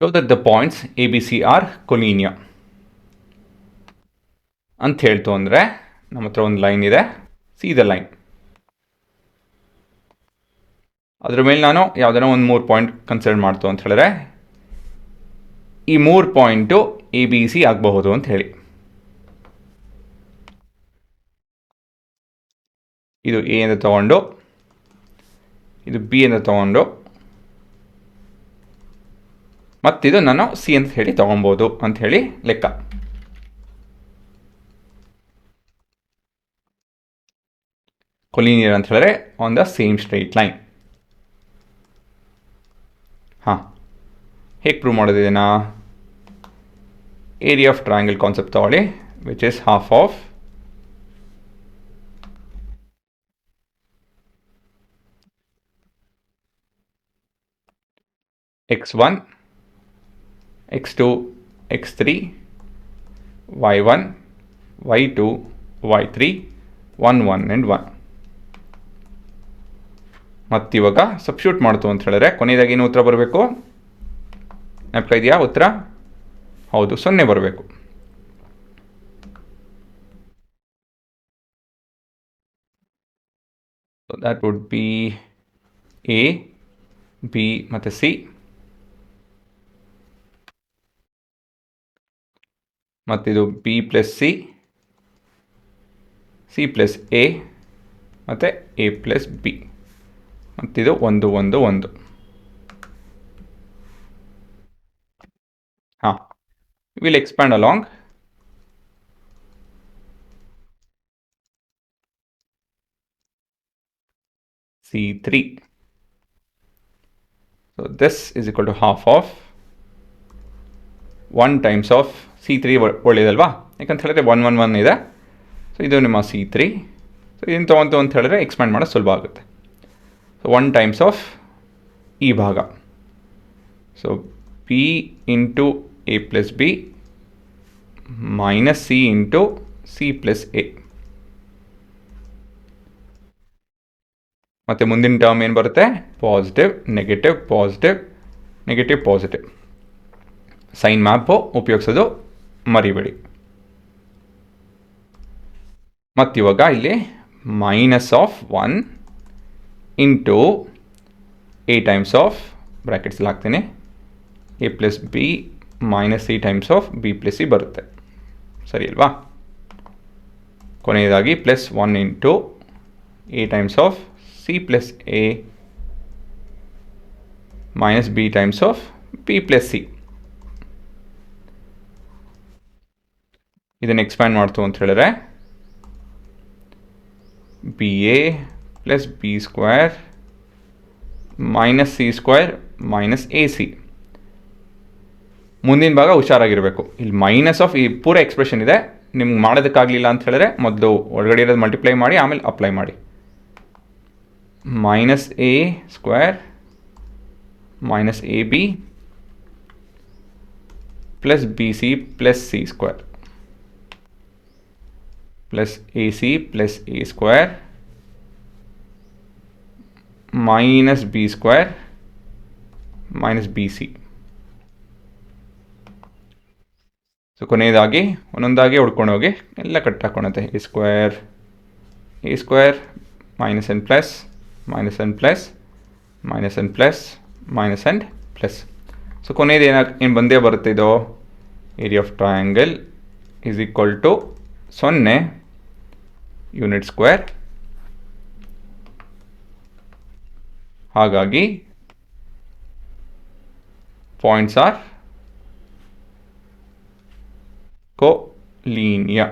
Show that the points ABC are collinear ಅಂತ ಹೇಳ್ತು ಅಂದರೆ ನಮ್ಮ ಹತ್ರ ಒಂದು ಲೈನ್ ಇದೆ, ಸೀದಾ ಲೈನ್. ಅದ್ರ ಮೇಲೆ ನಾನು ಯಾವುದನ್ನ ಒಂದು 3 ಪಾಯಿಂಟ್ ಕನ್ಸಿಡರ್ ಮಾಡ್ತು ಅಂತ ಹೇಳಿದ್ರೆ ಈ 3 ಪಾಯಿಂಟು ABC ಆಗಬಹುದು ಅಂತ ಹೇಳಿ. ಇದು ಎ ಅಂತ ತಗೊಂಡು, ಇದು ಬಿ ಅಂತ ತಗೊಂಡು, ಮತ್ತಿದು ನಾನು ಸಿ ಅಂತ ಹೇಳಿ ತಗೊಬೋದು ಅಂತ ಹೇಳಿ ಲೆಕ್ಕ. ಕೊಲಿನಿಯರ್ ಅಂತ ಹೇಳಿದ್ರೆ on the same straight line. ಹೇಗೆ ಪ್ರೂವ್ ಮಾಡೋದಿದೆನಾ? ಏರಿಯಾ ಆಫ್ ಟ್ರಯಾಂಗಲ್ ಕಾನ್ಸೆಪ್ಟ್ ತಗೊಳ್ಳಿ, which is half of x1, x2, x3, y1, y2, y3, 1, 1 and 1. ಮತ್ತಿವಾಗ substitute ಮಾಡ್ತು ಅಂತ ಹೇಳಿದ್ರೆ ಕೊನೆಯದಾಗಿ ಏನು ಉತ್ತರ ಬರಬೇಕು? ನೆನಪು ಇದೆಯಾ ಉತ್ತರ? ಹೌದು, 0 ಬರಬೇಕು. So that would be A, B ಮತ್ತು ಸಿ. ಮತ್ತಿದು B plus C, C plus A ಮತ್ತು ಎ ಪ್ಲಸ್ ಬಿ. ಮತ್ತಿದು 1, 1, 1. Will expand along C3. So this is equal to half of 1 times of C3 ಒಳ್ಳೆಯದಲ್ವಾ? ಯಾಕಂತ ಹೇಳಿದ್ರೆ 1, 1, 1 ಇದೆ. ಸೊ ಇದು ನಿಮ್ಮ C3. So ಇದನ್ನು ತೊಗೊಂತು ಅಂತ ಹೇಳಿದ್ರೆ ಎಕ್ಸ್ಪ್ಯಾಂಡ್ ಮಾಡೋದು ಸುಲಭ ಆಗುತ್ತೆ. ಸೊ 1 ಟೈಮ್ಸ್ ಆಫ್ ಈ ಭಾಗ. So B into A plus B minus C into C plus A. ಮತ್ತು ಮುಂದಿನ ಟರ್ಮ್ ಏನು ಬರುತ್ತೆ? Positive, negative, positive, negative, positive. Sign map ಉಪಯೋಗಿಸೋದು ಮರಿಬೇಡಿ. ಮತ್ತಿವಾಗ ಇಲ್ಲಿ minus of 1 into A times of ಬ್ರ್ಯಾಕೆಟ್ಸಲ್ಲಿ ಹಾಕ್ತೀನಿ A plus B minus C times of B plus C ಬರುತ್ತೆ. ಸರಿ ಅಲ್ವಾ? ಕೊನೆಯದಾಗಿ plus 1 into A times of C plus A minus B times of B plus C. ಇದನ್ನು expand ಮಾಡ್ತು ಅಂತ ಹೇಳಿದ್ರೆ B A plus B square minus C square minus A C. ಮುಂದಿನ ಭಾಗ ಹುಷಾರಾಗಿರಬೇಕು. ಇಲ್ಲಿ ಮೈನಸ್ ಆಫ್ ಈ ಪೂರ ಎಕ್ಸ್ಪ್ರೆಷನ್ ಇದೆ. ನಿಮ್ಗೆ ಮಾಡೋದಕ್ಕಾಗಲಿಲ್ಲ ಅಂತ ಹೇಳಿದ್ರೆ ಮೊದಲು ಒಳಗಡೆ ಇರೋದು ಮಲ್ಟಿಪ್ಲೈ ಮಾಡಿ ಆಮೇಲೆ ಅಪ್ಲೈ ಮಾಡಿ. Minus A square minus A B plus B C plus C square plus A C plus A square minus B square minus B C. So ಕೊನೆಯದಾಗಿ ಒಂದೊಂದಾಗಿ ಹುಡ್ಕೊಂಡು ಹೋಗಿ ಎಲ್ಲ ಕಟ್ ಹಾಕೊಳುತ್ತೆ. A square minus N plus minus N plus minus N plus minus and plus. So ಕೊನೆಯದು ಏನು ಬಂದೇ ಬರುತ್ತೆ? ಇದು area of triangle is equal to 0 unit square. ಹಾಗಾಗಿ ಪಾಯಿಂಟ್ಸ್ ಆರ್ collinear.